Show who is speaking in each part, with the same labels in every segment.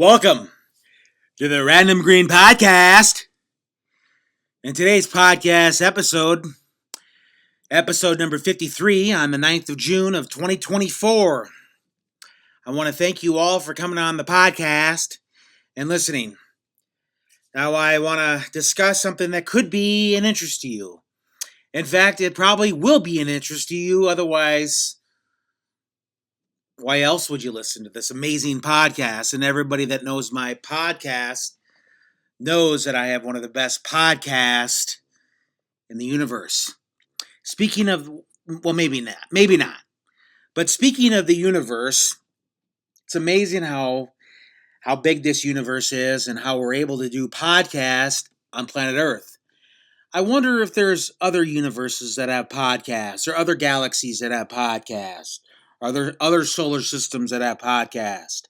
Speaker 1: Welcome to the Random Green Podcast. In today's podcast episode number 53 on the 9th of June of 2024. I want to thank you all for coming on the podcast and listening. Now I want to discuss something that could be an interest to you. In fact, it probably will be an interest to you. Otherwise, why else would you listen to this amazing podcast? And everybody that knows my podcast knows that I have one of the best podcasts in the universe. Speaking of, well, maybe not. But speaking of the universe, it's amazing how big this universe is and how we're able to do podcasts on planet Earth. I wonder if there's other universes that have podcasts, or other galaxies that have podcasts, or there other solar systems that have podcasts.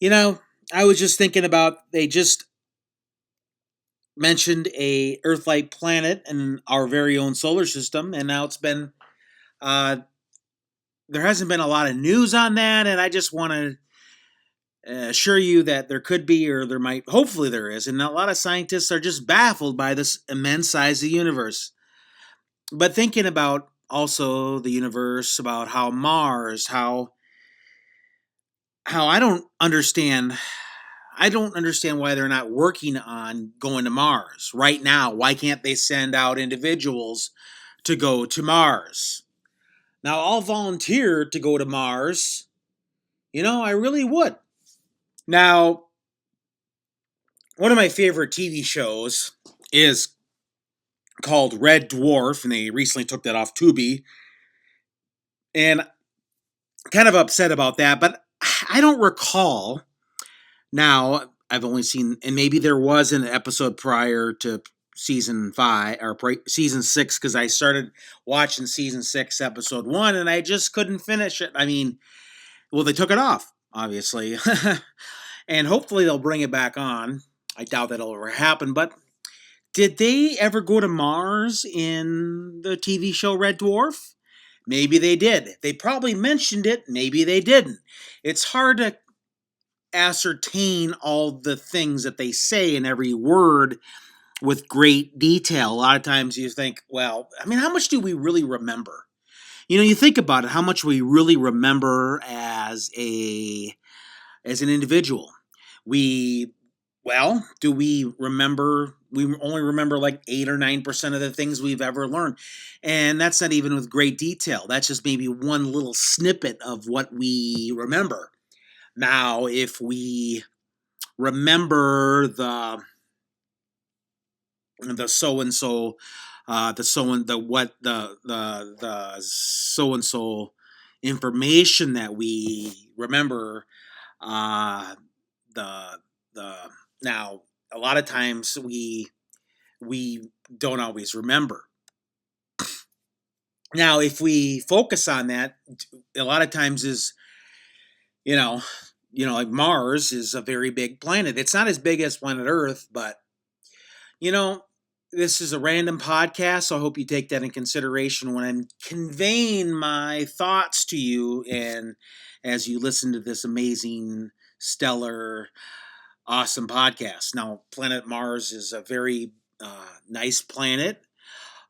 Speaker 1: You know, I was just thinking about, they just mentioned a Earth-like planet in our very own solar system, and now it's been, there hasn't been a lot of news on that, and I just want to assure you that there could be, or there might, hopefully there is, and a lot of scientists are just baffled by this immense size of the universe. But thinking about also the universe, about how Mars, how I don't understand why they're not working on going to Mars right now. Why can't they send out individuals to go to Mars? Now, I'll volunteer to go to Mars. I really would. Now, one of my favorite TV shows is called Red Dwarf, and they recently took that off Tubi. And kind of upset about that, but I don't recall. Now, I've only seen, and maybe there was an episode prior to season 5 or season 6, because I started watching season 6, episode 1, and I just couldn't finish it. I mean, well, they took it off, obviously, and hopefully they'll bring it back on. I doubt that'll ever happen, but did they ever go to Mars in the TV show Red Dwarf? Maybe they did. They probably mentioned it. Maybe they didn't. It's hard to ascertain all the things that they say in every word with great detail. A lot of times you think, well, I mean, how much do we really remember? You think about it, how much we really remember as an individual. Do we remember? We only remember like 8 or 9% of the things we've ever learned. And that's not even with great detail. That's just maybe one little snippet of what we remember. Now, if we remember the so-and-so, the so-and-so information that we remember, now, a lot of times we don't always remember. Now, if we focus on that, a lot of times is, like Mars is a very big planet. It's not as big as planet Earth, but, this is a random podcast, so I hope you take that in consideration when I'm conveying my thoughts to you, and as you listen to this amazing, stellar, awesome podcast. Now, planet Mars is a very nice planet.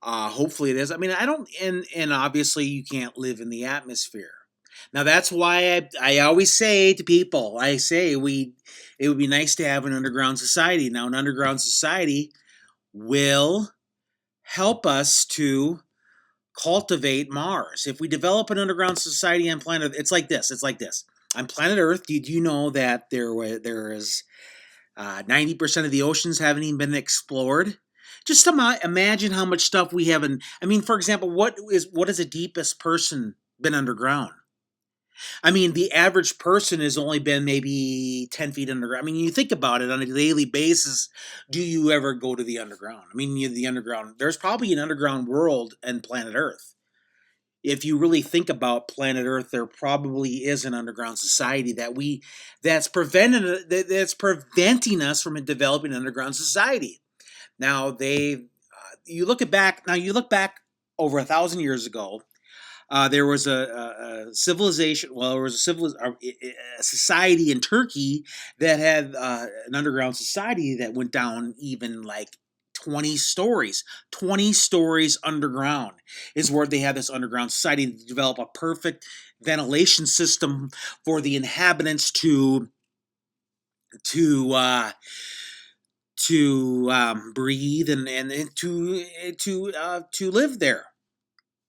Speaker 1: Hopefully it is. I mean, and obviously you can't live in the atmosphere. Now, that's why I always say to people, it would be nice to have an underground society. Now, an underground society will help us to cultivate Mars. If we develop an underground society on planet, it's like this. On planet Earth, did you know that there is 90% of the oceans haven't even been explored? Just imagine how much stuff we haven't. I mean, for example, what is the deepest person been underground? I mean, the average person has only been maybe 10 feet underground. I mean, you think about it on a daily basis. Do you ever go to the underground? I mean, the underground. There's probably an underground world in planet Earth. If you really think about planet Earth, there probably is an underground society that's preventing us from developing an underground society. Now you look back over 1,000 years ago. There was a civilization. Well, there was a society in Turkey that had an underground society that went down even like 20 stories. 20 stories underground is where they had this underground society to develop a perfect ventilation system for the inhabitants to uh, to breathe and to live there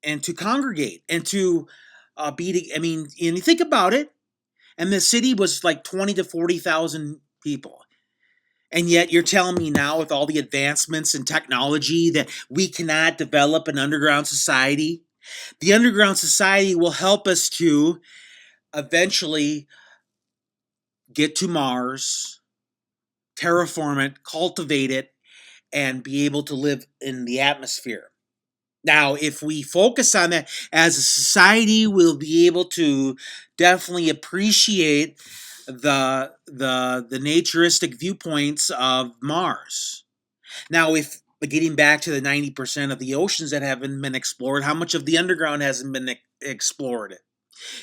Speaker 1: and to congregate and to I mean, and you think about it, and the city was like 20 to 40,000 people. And yet you're telling me now with all the advancements in technology that we cannot develop an underground society? The underground society will help us to eventually get to Mars, terraform it, cultivate it, and be able to live in the atmosphere. Now, if we focus on that as a society, we'll be able to definitely appreciate the naturistic viewpoints of Mars. Now, if getting back to the 90% of the oceans that haven't been explored, how much of the underground hasn't been explored?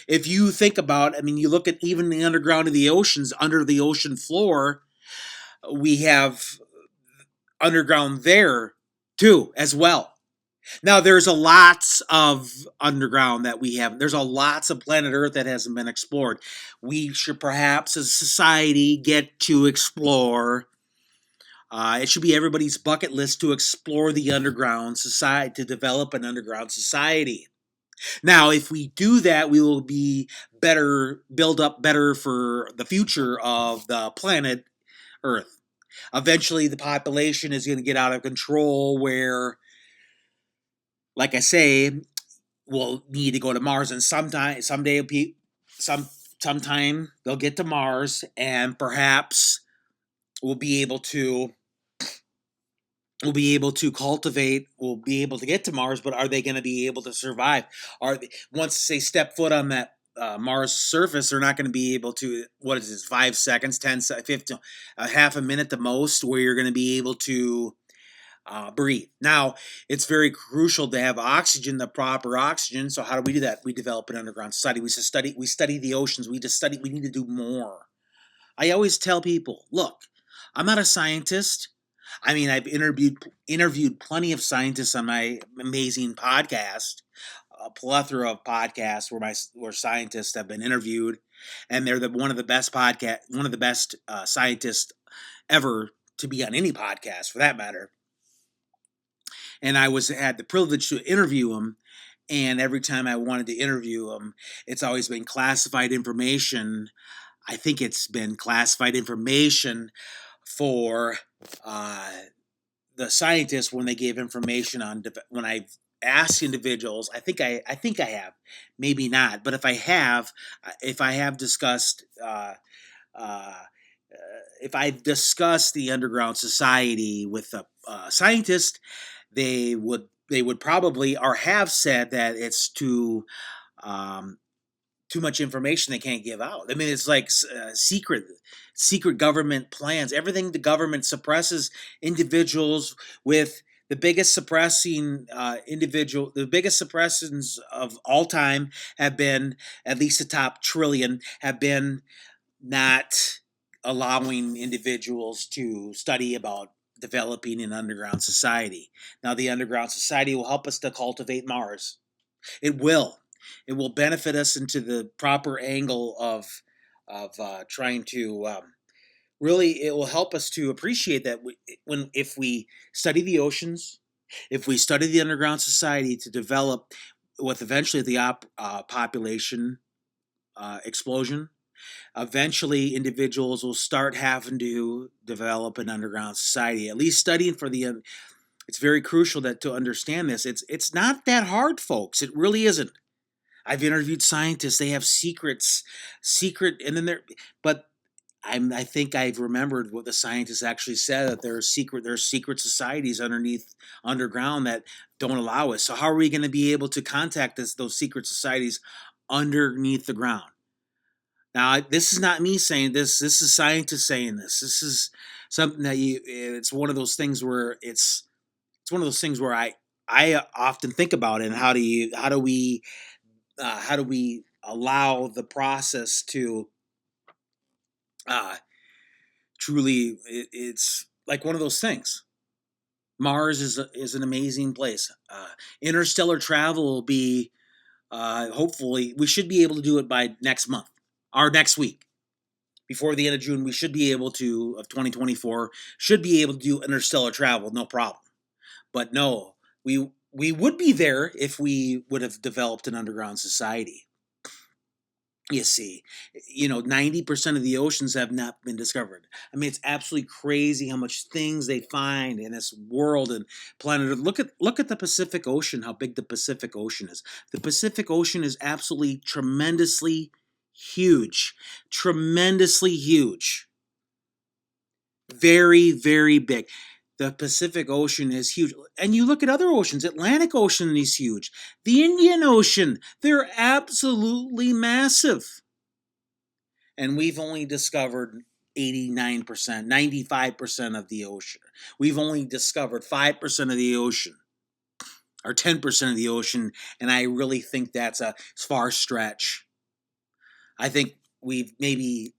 Speaker 1: If you think about, I mean, you look at even the underground of the oceans, under the ocean floor, we have underground there too, as well. Now, there's a lots of underground that we have. There's a lots of planet Earth that hasn't been explored. We should perhaps, as a society, get to explore. It should be everybody's bucket list to explore the underground society, to develop an underground society. Now, if we do that, we will be better, build up better for the future of the planet Earth. Eventually, the population is going to get out of control where, like I say, we'll need to go to Mars, and sometime they'll get to Mars, and perhaps we'll be able to cultivate. We'll be able to get to Mars, but are they going to be able to survive? Once they step foot on that Mars surface, they're not going to be able to. What is this? 5 seconds, 10, 15, half a minute the most, where you're going to be able to breathe. Now, it's very crucial to have oxygen, the proper oxygen. So how do we do that? We develop an underground study. We study the oceans. We need to do more. I always tell people, look, I'm not a scientist. I mean, I've interviewed plenty of scientists on my amazing podcast, a plethora of podcasts where scientists have been interviewed, and they're one of the best scientists ever to be on any podcast, for that matter. And I had the privilege to interview him. And every time I wanted to interview him, it's always been classified information. I think it's been classified information for the scientists when they gave information on when I've asked individuals. I think I have, maybe not, but if I have discussed. If I've discussed the underground society with a scientist, they would probably or have said that it's too much information they can't give out. I mean, it's like secret government plans. Everything the government suppresses individuals with the biggest the biggest suppressions of all time have been, at least the top trillion, have been not allowing individuals to study about developing an underground society. Now, the underground society will help us to cultivate Mars. It will. It will benefit us into the proper angle of trying to really. It will help us to appreciate that if we study the oceans, if we study the underground society to develop with eventually the population explosion. Eventually, individuals will start having to develop an underground society. At least studying for the. It's very crucial to understand this. It's not that hard, folks. It really isn't. I've interviewed scientists. They have and then but I think I've remembered what the scientists actually said, that there's secret societies underground that don't allow us. So how are we going to be able to contact those secret societies underneath the ground? Now, this is not me saying this. This is scientists saying this. This is something that it's one of those things where it's one of those things where I often think about it. And how do we how do we allow the process to uh, truly? It's like one of those things. Mars is an amazing place. Interstellar travel will be hopefully we should be able to do it by next month or next week. Before the end of June, we should be able to of 2024 should be able to do interstellar travel, no problem. But no, we would be there if we would have developed an underground society. You see, 90% of the oceans have not been discovered. I mean, it's absolutely crazy how much things they find in this world and planet Earth. Look at the Pacific Ocean, how big the Pacific Ocean is. The Pacific Ocean is absolutely tremendously huge. Tremendously huge. Very, very big. The Pacific Ocean is huge. And you look at other oceans, Atlantic Ocean is huge. The Indian Ocean, they're absolutely massive. And we've only discovered 89%, 95% of the ocean. We've only discovered 5% of the ocean, or 10% of the ocean, and I really think that's a far stretch. I think we've maybe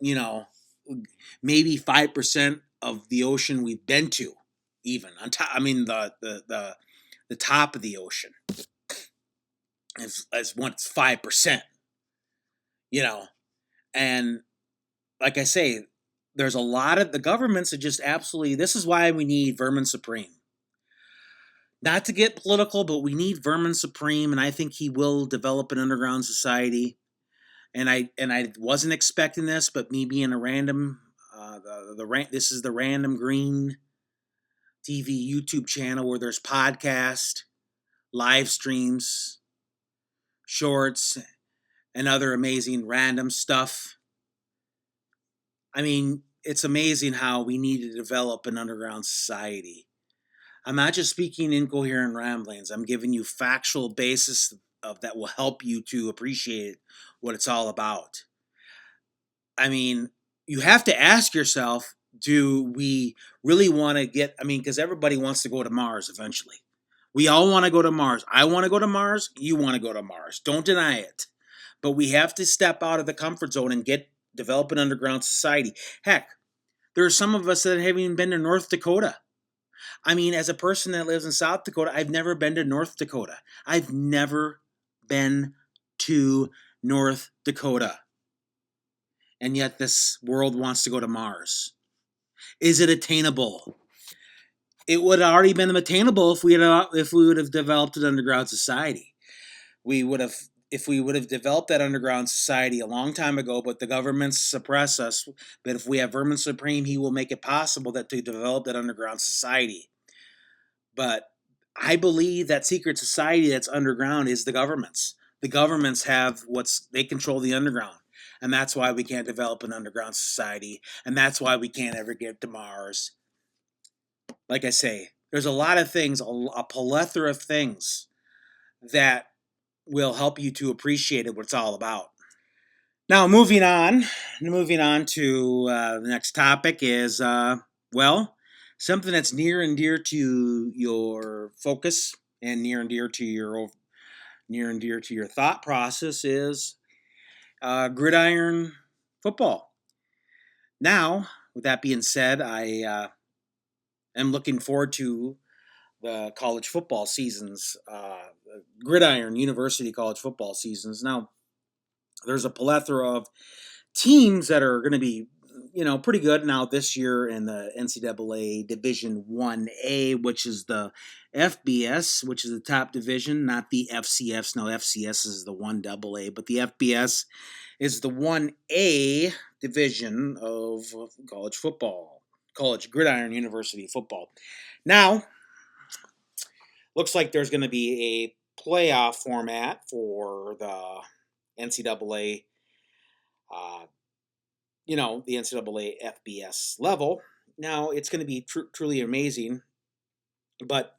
Speaker 1: 5% of the ocean we've been to, even on top. I mean the top of the ocean as once 5%. And like I say, there's a lot of the governments are just absolutely. This is why we need Vermin Supreme. Not to get political, but we need Vermin Supreme, and I think he will develop an underground society. And I wasn't expecting this, but me being a random, this is the Random Green TV YouTube channel where there's podcast, live streams, shorts, and other amazing random stuff. I mean, it's amazing how we need to develop an underground society. I'm not just speaking incoherent ramblings. I'm giving you factual basis of that will help you to appreciate what it's all about. I mean, you have to ask yourself, do we really want to get, because everybody wants to go to Mars eventually. We all want to go to Mars. I want to go to Mars. You want to go to Mars. Don't deny it. But we have to step out of the comfort zone and develop an underground society. Heck, there are some of us that haven't even been to North Dakota. I mean, as a person that lives in South Dakota, I've never been to North Dakota. I've never been to North Dakota. And yet this world wants to go to Mars. Is it attainable? It would have already been attainable if we would have developed an underground society. If we would have developed that underground society a long time ago, but the governments suppress us. But if we have Vermin Supreme, he will make it possible to develop that underground society. But I believe that secret society that's underground is the governments. The governments they control the underground. And that's why we can't develop an underground society. And that's why we can't ever get to Mars. Like I say, there's a lot of things, a plethora of things that will help you to appreciate what it's all about. Now, moving on to the next topic is, something that's near and dear to your focus and near and dear to your thought process is gridiron football. Now, with that being said, I am looking forward to the college football seasons, gridiron university college football seasons. Now, there's a plethora of teams that are going to be, pretty good now this year in the NCAA Division 1A, which is the FBS, which is the top division, not the FCS. No, FCS is the 1AA, but the FBS is the 1A division of college football, college gridiron university football. Now, looks like there's going to be a playoff format for the NCAA, the NCAA FBS level. Now, it's going to be truly amazing. But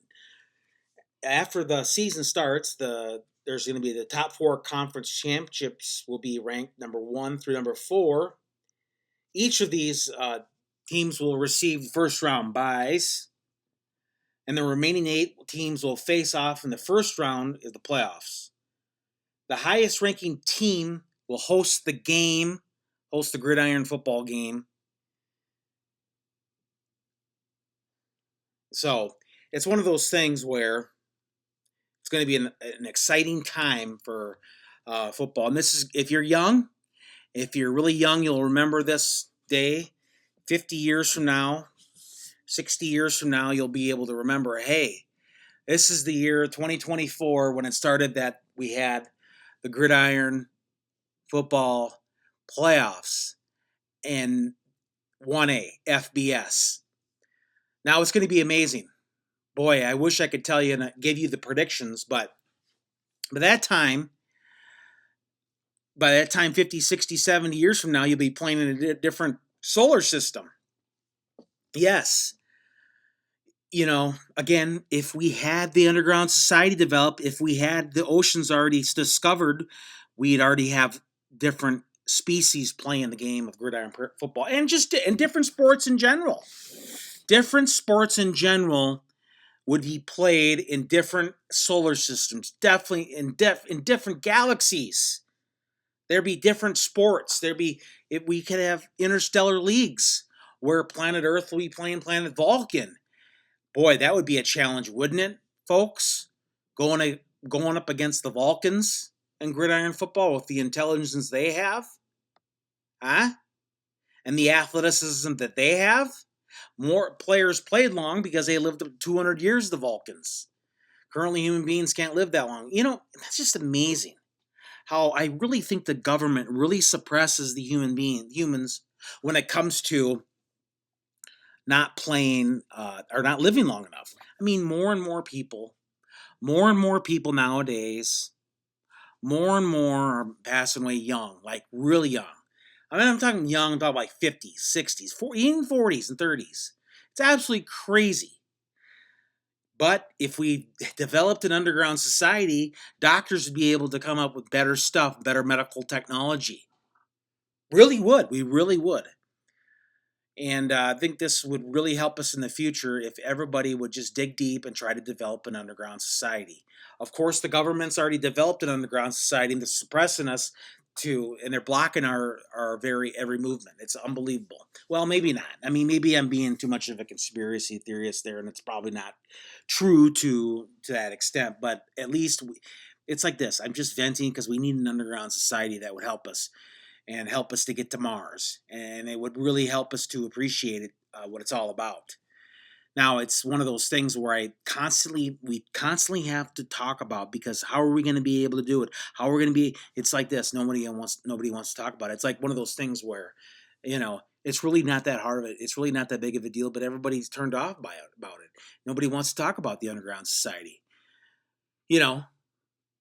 Speaker 1: after the season starts, there's going to be the top 4 conference championships will be ranked number 1 through number 4. Each of these teams will receive first round byes. And the remaining 8 teams will face off in the first round of the playoffs. The highest ranking team will host the game, host the gridiron football game. So it's one of those things where it's going to be an exciting time for football. And this is, if you're young, if you're really young, you'll remember this day. 50 years from now, 60 years from now, you'll be able to remember, hey, this is the year 2024 when it started that we had the gridiron football playoffs and 1A FBS. Now it's going to be amazing. Boy, I wish I could tell you and give you the predictions, but by that time, 50, 60, 70 years from now, you'll be playing in a different solar system. Yes. Again, if we had the underground society develop, if we had the oceans already discovered, we'd already have different species playing the game of gridiron football, and just in different sports in general. Different sports in general would be played in different solar systems, definitely in different galaxies. There'd be different sports. We could have interstellar leagues where planet Earth will be playing planet Vulcan. Boy, that would be a challenge, wouldn't it, folks? Going up against the Vulcans in gridiron football with the intelligence they have, huh? And the athleticism that they have. More players played long because they lived 200 years. The Vulcans. Currently, human beings can't live that long. That's just amazing. How I really think the government really suppresses the humans when it comes to not playing or not living long enough. I mean, more and more people nowadays, more and more are passing away young, like really young. I mean, I'm talking young, I'm talking like 50s, 60s, even 40s and 30s. It's absolutely crazy. But if we developed an underground society, doctors would be able to come up with better stuff, better medical technology. Really would. We really would. And I think this would really help us in the future if everybody would just dig deep and try to develop an underground society. Of course, the government's already developed an underground society and they're suppressing us and they're blocking our every movement. It's unbelievable. Well, maybe not. I mean, maybe I'm being too much of a conspiracy theorist there, and it's probably not true to that extent. But at least it's like this. I'm just venting because we need an underground society that would help us and help us to get to Mars. And it would really help us to appreciate it, what it's all about. Now, it's one of those things where we constantly have to talk about, because how are we going to be able to do it? How are we going to be? It's like this. Nobody wants to talk about it. It's like one of those things where, it's really not that hard of it. It's really not that big of a deal, but everybody's turned off about it. Nobody wants to talk about the underground society.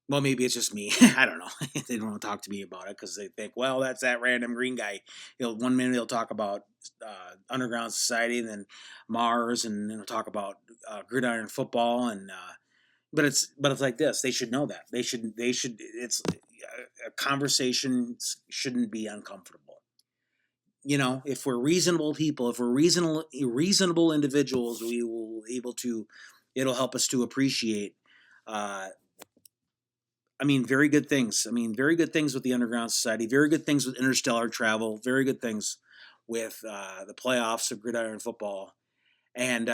Speaker 1: Well, maybe it's just me. I don't know. They don't want to talk to me about it because they think, well, that's that random green guy. 1 minute he'll talk about underground society, and then Mars, and then he'll talk about gridiron football, and but it's like this. They should know that. They should. It's a conversation shouldn't be uncomfortable. If we're reasonable people, if we're reasonable individuals, we will able to. It'll help us to appreciate. Very good things. Very good things with the underground society. Very good things with interstellar travel. Very good things with the playoffs of gridiron football. And,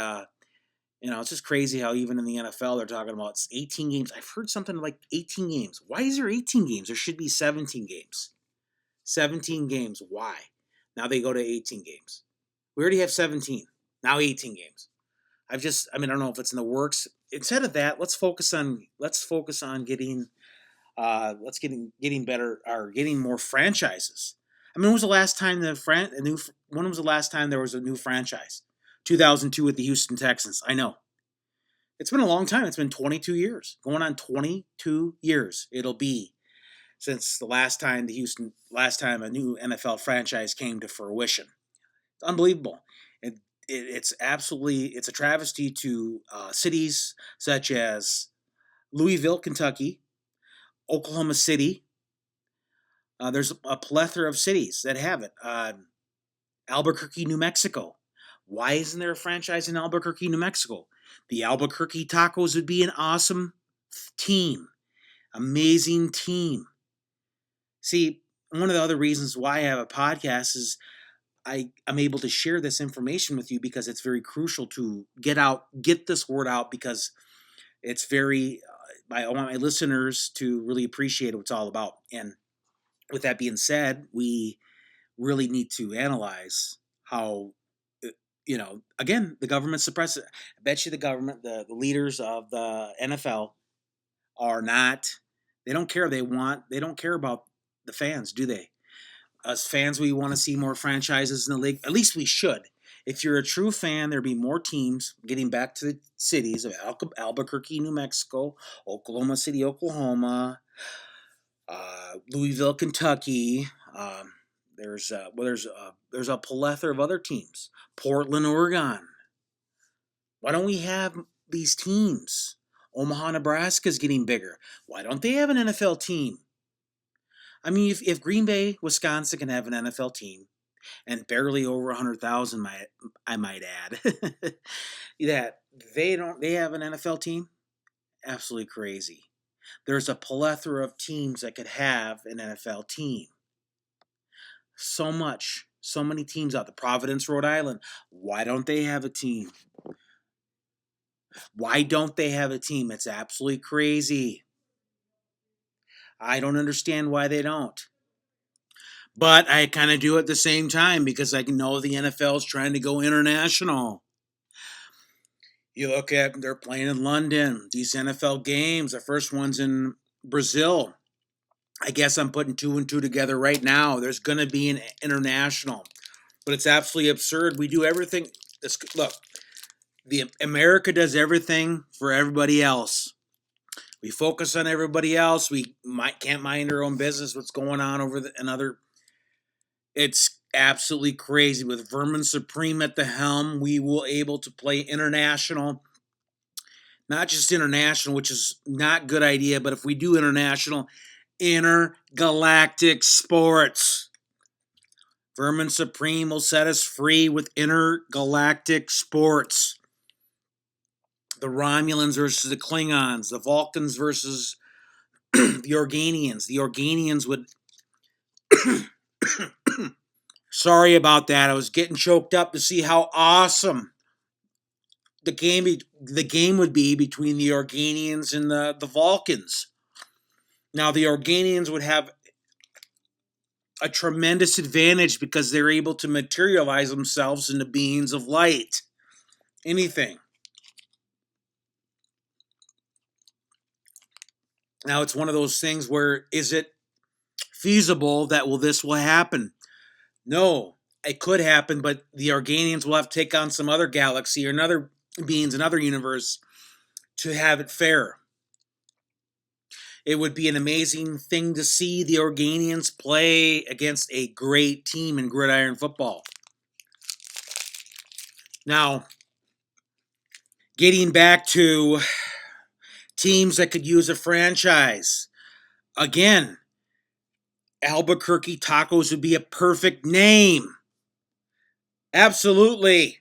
Speaker 1: it's just crazy how even in the NFL they're talking about 18 games. I've heard something like 18 games. Why is there 18 games? There should be 17 games. 17 games. Why? Now they go to 18 games. We already have 17. Now 18 games. I don't know if it's in the works. Instead of that, let's focus on getting getting better, or getting more franchises. When was the last time when was the last time there was a new franchise? 2002 with the Houston Texans. I know. It's been a long time. It's been 22 years. Going on 22 years it'll be since the last time a new NFL franchise came to fruition. It's unbelievable. It's a travesty to cities such as Louisville, Kentucky, Oklahoma City. There's a plethora of cities that have it. Albuquerque, New Mexico. Why isn't there a franchise in Albuquerque, New Mexico? The Albuquerque Tacos would be an awesome team. Amazing team. See, one of the other reasons why I have a podcast is I'm able to share this information with you because it's very crucial to get this word out, because it's very, I want my listeners to really appreciate what it's all about. And with that being said, we really need to analyze how, again, the government suppresses. I bet you the government, the leaders of the NFL are not, they don't care. They don't care about the fans, do they? Us fans, we want to see more franchises in the league. At least we should. If you're a true fan, there'd be more teams. Getting back to the cities of Albuquerque, New Mexico, Oklahoma City, Oklahoma, Louisville, Kentucky. There's a plethora of other teams. Portland, Oregon. Why don't we have these teams? Omaha, Nebraska's getting bigger. Why don't they have an NFL team? I mean, if Green Bay, Wisconsin can have an NFL team, and barely over 100,000, I might add, that they have an NFL team, absolutely crazy. There's a plethora of teams that could have an NFL team. So many teams out there. Providence, Rhode Island, why don't they have a team? Why don't they have a team? It's absolutely crazy. I don't understand why they don't. But I kind of do at the same time because I know the NFL is trying to go international. You look at, they're playing in London. These NFL games, the first one's in Brazil. I guess I'm putting two and two together right now. There's going to be an international. But it's absolutely absurd. We do everything. Look, America does everything for everybody else. We focus on everybody else. We can't mind our own business, what's going on over another. It's absolutely crazy. With Vermin Supreme at the helm, we will able to play international. Not just international, which is not a good idea, but if we do international, intergalactic sports. Vermin Supreme will set us free with intergalactic sports. The Romulans versus the Klingons, the Vulcans versus the Organians. The Organians would... Sorry about that. I was getting choked up to see how awesome the game would be between the Organians and the Vulcans. Now, the Organians would have a tremendous advantage because they're able to materialize themselves into beings of light. Anything. Now, it's one of those things where, is it feasible that this will happen? No, it could happen, but the Organians will have to take on some other galaxy or another beings, another universe, to have it fair. It would be an amazing thing to see the Organians play against a great team in gridiron football. Now, getting back to teams that could use a franchise. Again, Albuquerque Tacos would be a perfect name. Absolutely.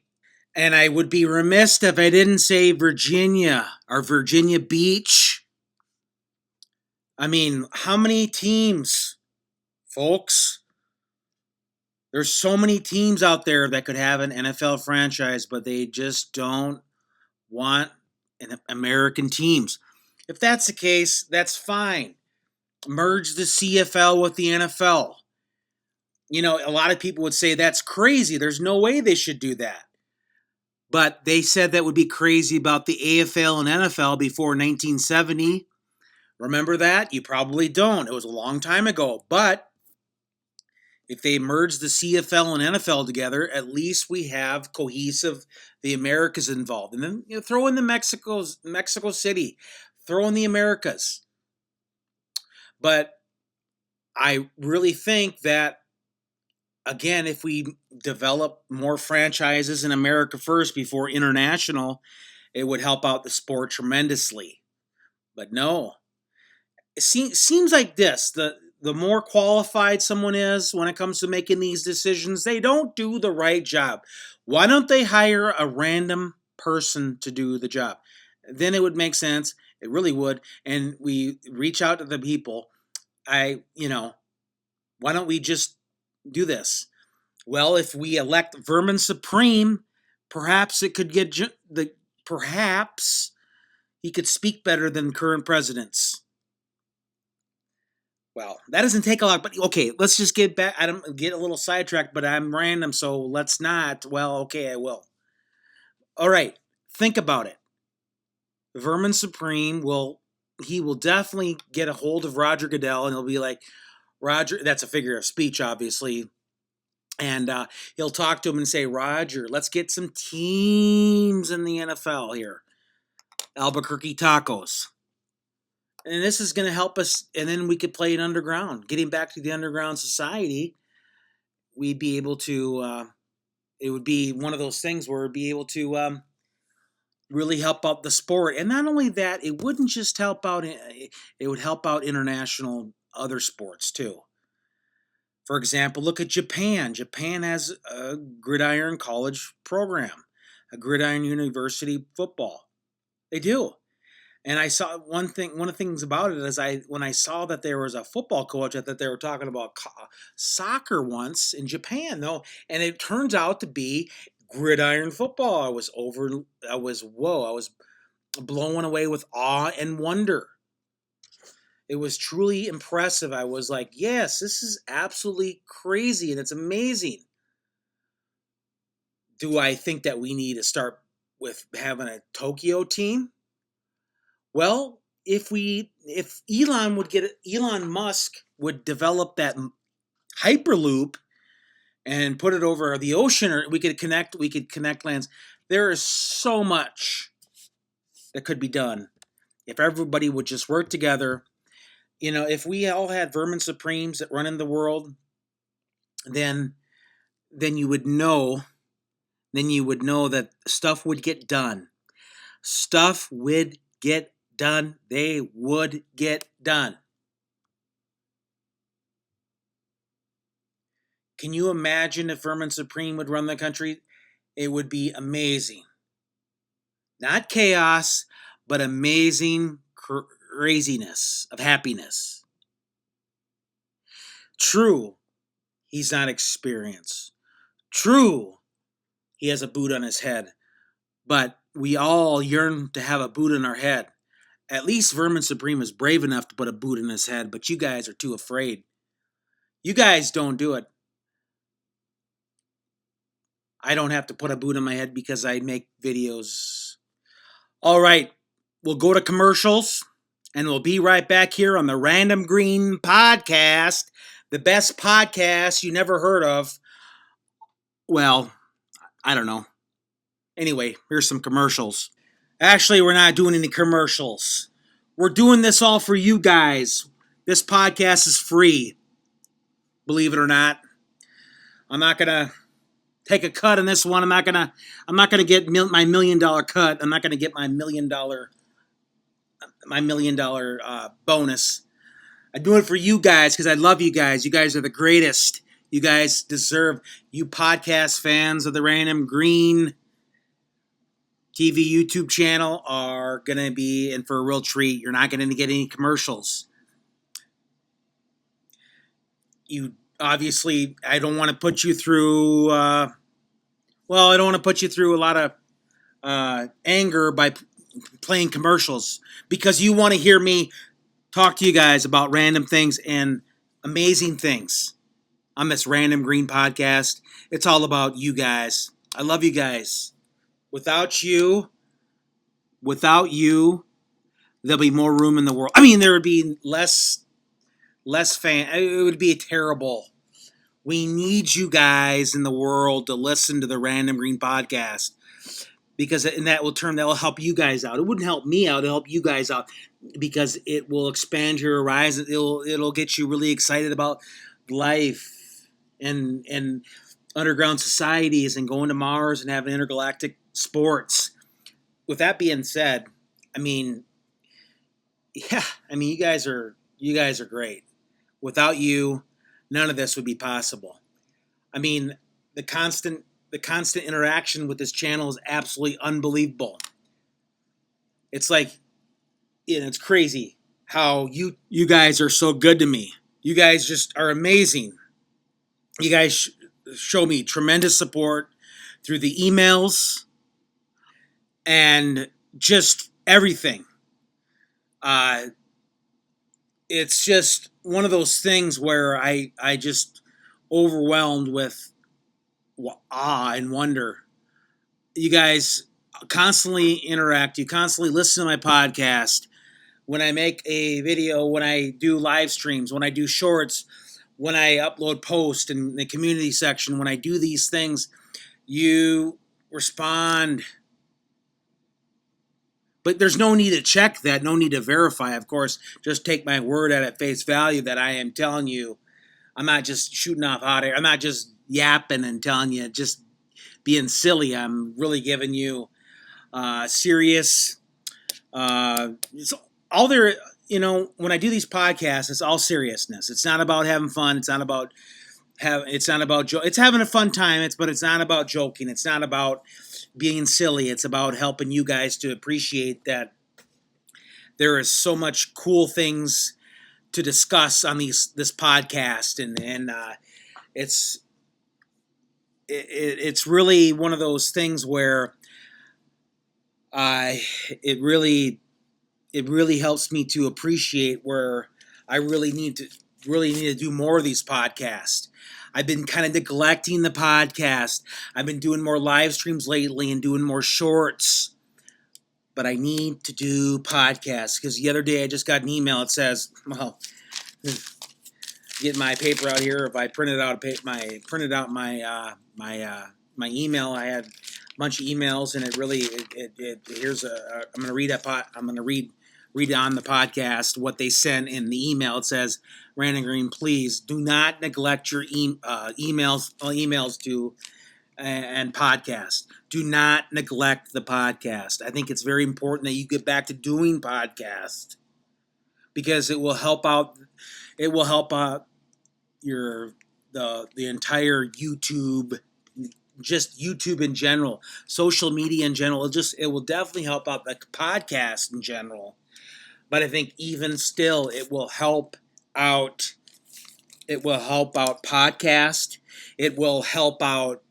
Speaker 1: And I would be remiss if I didn't say Virginia or Virginia Beach. I mean, how many teams, folks? There's so many teams out there that could have an NFL franchise, but they just don't want American teams. If that's the case, that's fine. Merge the CFL with the NFL. You know, a lot of people would say that's crazy. There's no way they should do that. But they said that would be crazy about the AFL and NFL before 1970. Remember that? You probably don't. It was a long time ago. But if they merge the CFL and NFL together, at least we have cohesive, the Americas involved. And then throw in the Mexico City. Throw in the Americas. But I really think that, again, if we develop more franchises in America first before international, it would help out the sport tremendously. But no. It seems like this. The more qualified someone is when it comes to making these decisions, they don't do the right job. Why don't they hire a random person to do the job? Then it would make sense. It really would. And we reach out to the people. Why don't we just do this? Well, if we elect Vermin Supreme, perhaps it could get perhaps he could speak better than current presidents. Well, that doesn't take a lot, but okay, let's just get back. I don't get a little sidetracked, but I'm random, so let's not. Well, okay, I will. All right, think about it. Vermin Supreme will definitely get a hold of Roger Goodell, and he'll be like, Roger, that's a figure of speech, obviously. And he'll talk to him and say, Roger, let's get some teams in the NFL here. Albuquerque Tacos. And this is going to help us. And then we could play it underground. Getting back to the underground society, we'd be able to, it would be one of those things where we'd be able to really help out the sport. And not only that, it wouldn't just help out, it would help out international other sports too. For example, look at Japan. Japan has a gridiron college program, a gridiron university football. They do. And I saw one of the things about it is when I saw that there was a football coach, I thought they were talking about soccer once in Japan, though. And it turns out to be gridiron football. I was blown away with awe and wonder. It was truly impressive. I was like, yes, this is absolutely crazy and it's amazing. Do I think that we need to start with having a Tokyo team? Well, if Elon Musk would develop that Hyperloop and put it over the ocean, or we could connect lands. There is so much that could be done if everybody would just work together. If we all had Vermin Supremes that run in the world, then you would know that stuff would get done. Stuff would get done. They would get done. Can you imagine if Vermin Supreme would run the country? It would be amazing. Not chaos, but amazing craziness of happiness. True, he's not experienced. True, he has a boot on his head. But we all yearn to have a boot on our head. At least Vermin Supreme is brave enough to put a boot in his head, but you guys are too afraid. You guys don't do it. I don't have to put a boot on my head because I make videos. All right, we'll go to commercials, and we'll be right back here on the Random Green Podcast, the best podcast you never heard of. Well, I don't know. Anyway, here's some commercials. Actually, we're not doing any commercials. We're doing this all for you guys. This podcast is free. Believe it or not. I'm not going to take a cut on this one. I'm not gonna get my $1 million cut. I'm not gonna get my $1 million bonus. I do it for you guys because I love you guys. You guys are the greatest. You guys deserve. You podcast fans of the Random Green TV YouTube channel are gonna be in for a real treat. You're not gonna get any commercials. You obviously, I don't want to put you through. I don't want to put you through a lot of anger by playing commercials because you want to hear me talk to you guys about random things and amazing things on this Random Green Podcast. It's all about you guys. I love you guys. Without you, there'll be more room in the world. I mean, there would be less fan. It would be terrible. We need you guys in the world to listen to the Random Green Podcast because that will help you guys out. It wouldn't help me out. It'll help you guys out because it will expand your horizon. It'll get you really excited about life and underground societies and going to Mars and having intergalactic sports. With that being said, you guys are great. Without you, none of this would be possible. I mean, the constant interaction with this channel is absolutely unbelievable. It's like and it's crazy how you guys are so good to me. You guys just are amazing. You guys show me tremendous support through the emails and just everything. It's just one of those things where I just overwhelmed with awe and wonder. You guys constantly interact. You constantly listen to my podcast. When I make a video, when I do live streams, when I do shorts, when I upload posts in the community section, when I do these things, you respond. But there's no need to check that, no need to verify. Of course, just take my word at face value that I am telling you. I'm not just shooting off hot air. I'm not just yapping and telling you, just being silly. I'm really giving you serious. It's all there. When I do these podcasts, it's all seriousness. It's not about having fun. It's not about It's not about it's having a fun time. But it's not about joking. It's not about being silly. It's about helping you guys to appreciate that there is so much cool things to discuss on this podcast, and it's really one of those things where it really helps me to appreciate where I really need to do more of these podcasts. I've been kind of neglecting the podcast. I've been doing more live streams lately and doing more shorts. But I need to do podcasts because the other day I just got an email. It says, well, get my paper out here. If I printed out my email, I had a bunch of emails, and it really here's I'm going to read I'm going to read on the podcast what they sent in the email. It says, Random Green, please do not neglect your emails to and podcast. Do not neglect the podcast. I think it's very important that you get back to doing podcasts because it will help out. It will help out the entire YouTube, just YouTube in general, social media in general. It will definitely help out the podcast in general. But I think even still, it will help out. It will help out podcast. It will help out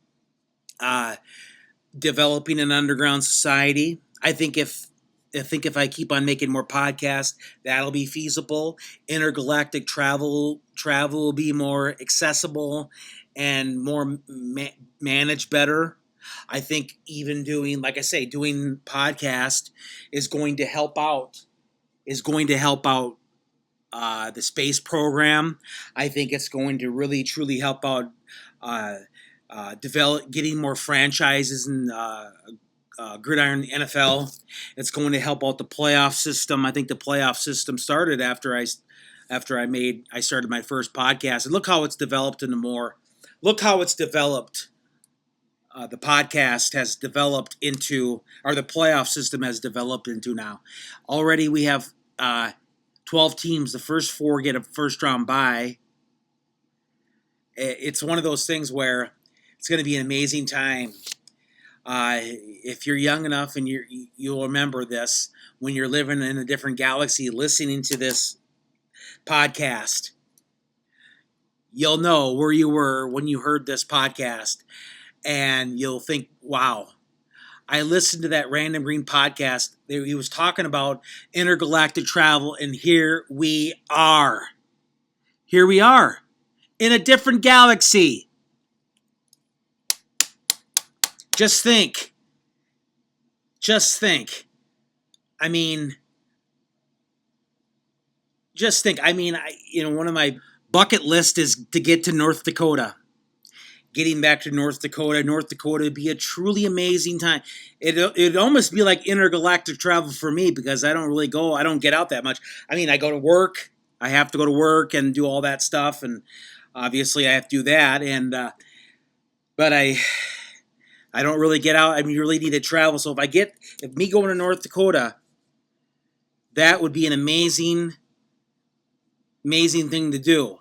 Speaker 1: developing an underground society. I think if I keep on making more podcasts, that'll be feasible. Intergalactic travel will be more accessible and more managed better. I think even doing podcast is going to help out. The space program. I think it's going to really truly help out getting more franchises in Gridiron NFL. It's going to help out the playoff system. I think the playoff system started after I started my first podcast, and look how it's developed into more. Look how it's developed. The podcast has developed into, or the playoff system has developed into now. Already we have 12 teams. The first 4 get a first round bye. It's one of those things where it's going to be an amazing time. If you're young enough and you'll remember this when you're living in a different galaxy, listening to this podcast, you'll know where you were when you heard this podcast, and you'll think, wow, I listened to that Random Green podcast. He was talking about intergalactic travel, and here we are. Here we are in a different galaxy. Just think. I mean, one of my bucket list is to get to North Dakota. Getting back to North Dakota would be a truly amazing time. It'd almost be like intergalactic travel for me because I don't get out that much. I mean, I go to work. I have to go to work and do all that stuff, and obviously I have to do that. But I don't really get out. I mean, you really need to travel. So if me going to North Dakota, that would be an amazing thing to do.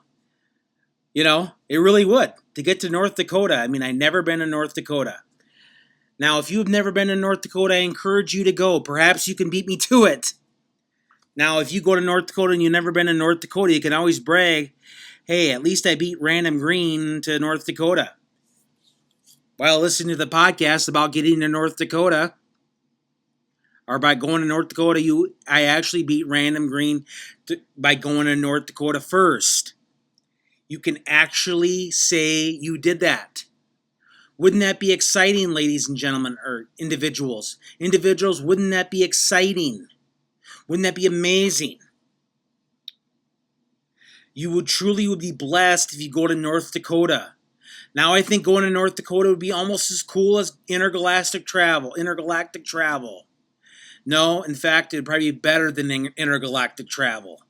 Speaker 1: It really would. To get to North Dakota. I mean, I've never been to North Dakota. Now, if you've never been to North Dakota, I encourage you to go. Perhaps you can beat me to it. Now, if you go to North Dakota and you've never been to North Dakota, you can always brag, hey, at least I beat Random Green to North Dakota. While listening to the podcast about getting to North Dakota, or by going to North Dakota, I actually beat Random Green by going to North Dakota first. You can actually say you did that. Wouldn't that be exciting, ladies and gentlemen, or individuals? Individuals, wouldn't that be exciting? Wouldn't that be amazing? You would be blessed if you go to North Dakota. Now I think going to North Dakota would be almost as cool as intergalactic travel. No, in fact, it'd probably be better than intergalactic travel.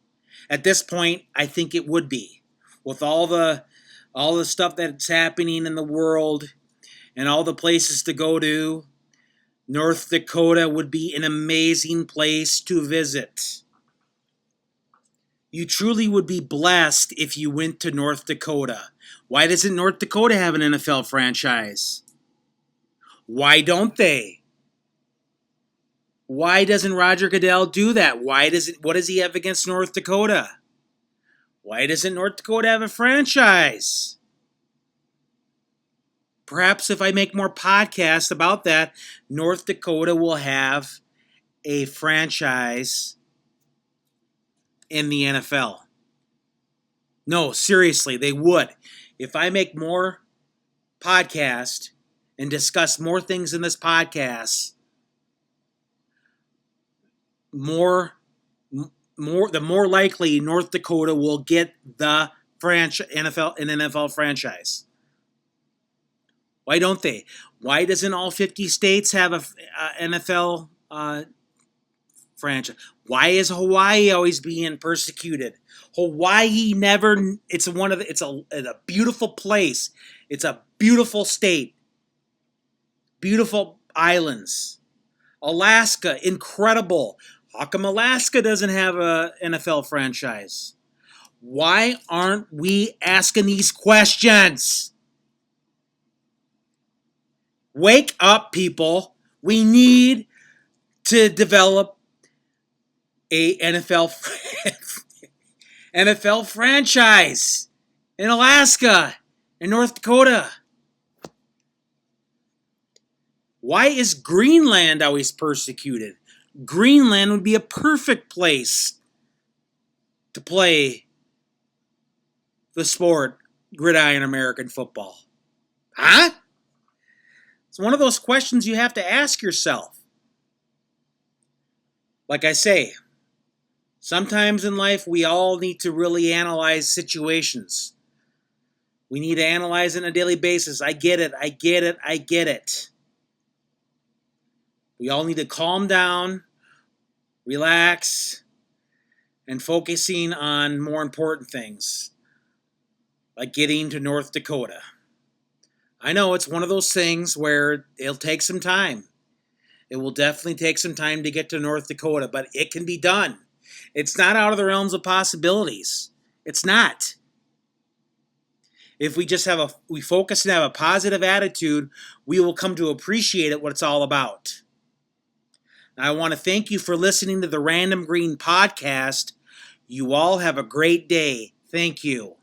Speaker 1: At this point, I think it would be. With all the stuff that's happening in the world and all the places to go to, North Dakota would be an amazing place to visit. You truly would be blessed if you went to North Dakota. Why doesn't North Dakota have an NFL franchise? Why don't they? Why doesn't Roger Goodell do that? What does he have against North Dakota? Why doesn't North Dakota have a franchise? Perhaps if I make more podcasts about that, North Dakota will have a franchise in the NFL. No, seriously, they would. If I make more podcasts and discuss more things in this podcast, the more likely North Dakota will get the NFL franchise. Why don't they? Why doesn't all 50 states have a NFL franchise? Why is Hawaii always being persecuted? Hawaii never. It's a beautiful place. It's a beautiful state. Beautiful islands. Alaska, incredible. How come Alaska doesn't have a NFL franchise? Why aren't we asking these questions? Wake up, people. We need to develop a NFL franchise in Alaska and North Dakota. Why is Greenland always persecuted? Greenland would be a perfect place to play the sport gridiron American football. Huh? It's one of those questions you have to ask yourself. Like I say, sometimes in life we all need to really analyze situations. We need to analyze it on a daily basis. I get it. We all need to calm down, relax, and focusing on more important things, like getting to North Dakota. I know it's one of those things where it'll take some time. It will definitely take some time to get to North Dakota, but it can be done. It's not out of the realms of possibilities. It's not. If we just we focus and have a positive attitude, we will come to appreciate it, what it's all about. Now, I want to thank you for listening to the Random Green podcast. You all have a great day. Thank you.